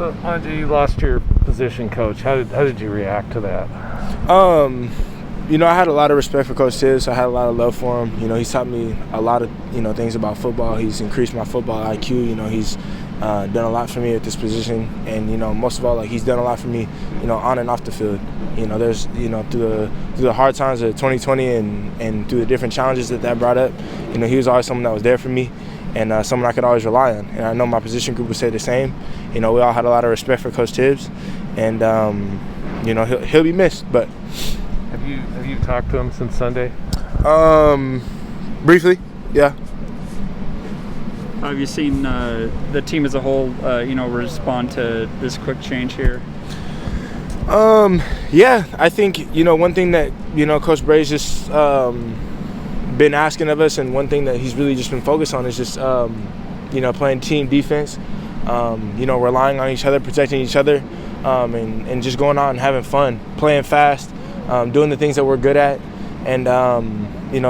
So, Andrzej, you lost your position coach. How did you react to that? I had a lot of respect for Coach Tibbs. I had a lot of love for him. He's taught me a lot of, things about football. He's increased my football IQ. He's done a lot for me at this position. And, most of all, he's done a lot for me, on and off the field. There's, through the hard times of 2020 and through the different challenges that brought up, he was always someone that was there for me and someone I could always rely on. And I know my position group would say the same. We all had a lot of respect for Coach Tibbs. And, he'll be missed, but... Have you talked to him since Sunday? Briefly, yeah. Have you seen the team as a whole, respond to this quick change here? Yeah, I think, one thing that, Coach Bray's just been asking of us, and one thing that he's really just been focused on is just, playing team defense, relying on each other, protecting each other, and just going out and having fun, playing fast, doing the things that we're good at, and,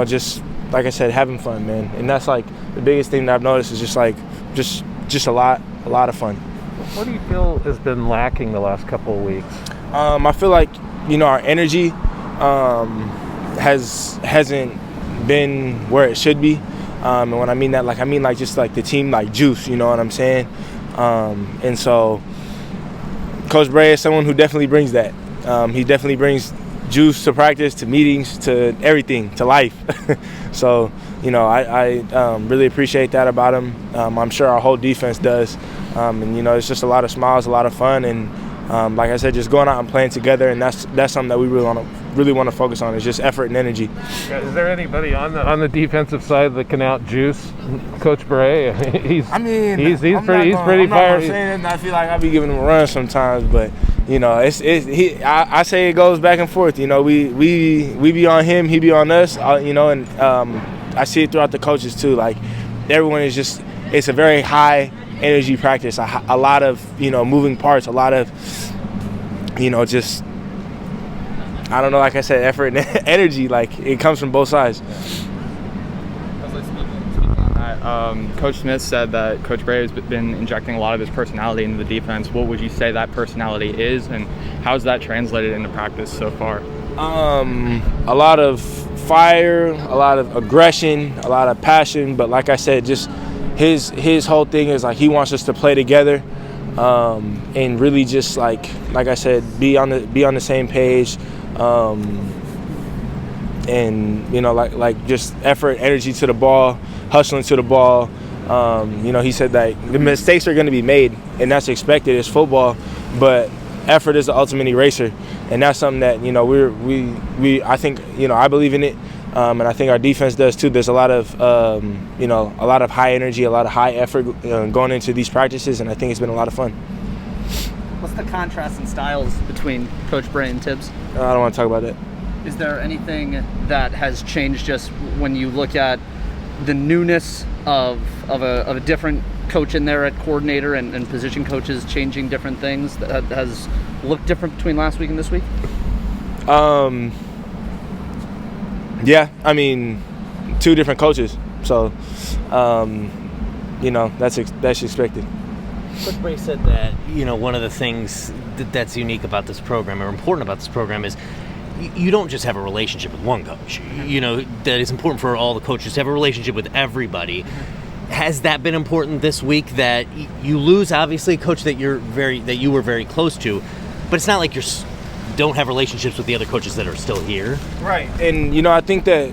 just, like I said, having fun, man. And that's, the biggest thing that I've noticed is just a lot of fun. What do you feel has been lacking the last couple of weeks? I feel like, our energy hasn't been where it should be. And when I mean that, I mean just the team, juice, you know what I'm saying? And so Coach Bray is someone who definitely brings that. He definitely brings juice to practice, to meetings, to everything, to life. So, I really appreciate that about him. I'm sure our whole defense does. And, it's just a lot of smiles, a lot of fun. And, like I said, just going out and playing together. And that's something that we really want to focus on is just effort and energy. Is there anybody on the defensive side that can out-juice Coach Bray? He's pretty fired. I feel like I be giving him a run sometimes, but I say it goes back and forth. We be on him, he be on us. And I see it throughout the coaches too. Everyone is just, it's a very high energy practice. A lot of moving parts. A lot of just, I don't know. Like I said, effort and energy. It comes from both sides. Coach Smith said that Coach Bray has been injecting a lot of his personality into the defense. What would you say that personality is, and how's that translated into practice so far? A lot of fire, a lot of aggression, a lot of passion. But like I said, just his whole thing is he wants us to play together, and really just like I said, be on the same page. And just effort, energy to the ball, hustling to the ball. He said that the mistakes are going to be made, and that's expected. It's football, but effort is the ultimate eraser, and that's something that I think I believe in it, and I think our defense does too. There's a lot of a lot of high energy, a lot of high effort going into these practices, and I think it's been a lot of fun. What's the contrast in styles between Coach Bray and Tibbs? I don't want to talk about that. Is there anything that has changed just when you look at the newness of a different coach in there at coordinator and position coaches changing different things that has looked different between last week and this week? Yeah, I mean, two different coaches. So, that's expected. Coach Bray said that, one of the things that's unique about this program or important about this program is you don't just have a relationship with one coach. That it's important for all the coaches to have a relationship with everybody. Has that been important this week, that you lose, obviously, a coach that you were very close to, but it's not like you don't have relationships with the other coaches that are still here? Right. And, I think that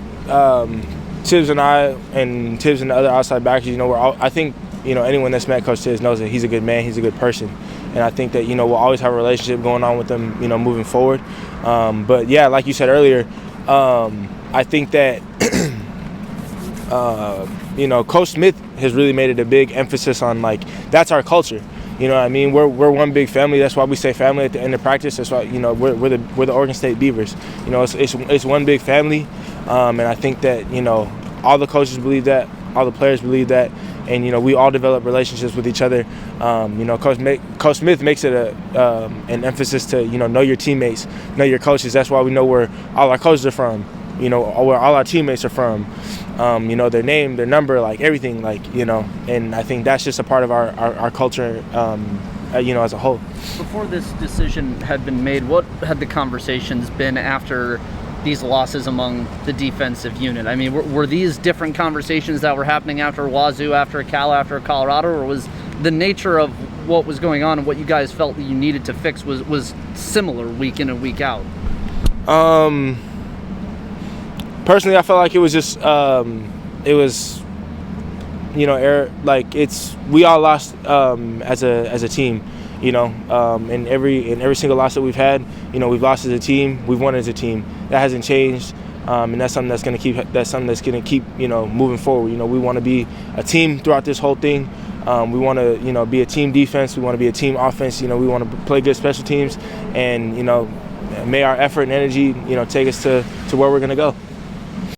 Tibbs and I and Tibbs and the other outside backers, I think, anyone that's met Coach Tibbs knows that he's a good man, he's a good person. And I think that, we'll always have a relationship going on with him, moving forward. But, yeah, like you said earlier, I think that, Coach Smith has really made it a big emphasis on, that's our culture. You know what I mean? We're one big family. That's why we say family at the end of practice. That's why, we're the Oregon State Beavers. It's one big family. And I think that, all the coaches believe that, all the players believe that. And, we all develop relationships with each other. Coach Smith makes it an emphasis to, know your teammates, know your coaches. That's why we know where all our coaches are from, where all our teammates are from, their name, their number, everything, and I think that's just a part of our culture as a whole. Before this decision had been made, what had the conversations been after these losses among the defensive unit? I mean, were these different conversations that were happening after Wazoo, after Cal, after Colorado, or was the nature of what was going on and what you guys felt that you needed to fix was similar week in and week out? Personally, I felt like it was just we all lost as a team, in every single loss that we've had, we've lost as a team, we've won as a team. That hasn't changed, and that's something that's going to keep moving forward. We want to be a team throughout this whole thing. We want to be a team defense. We want to be a team offense. We want to play good special teams, and may our effort and energy take us to where we're going to go.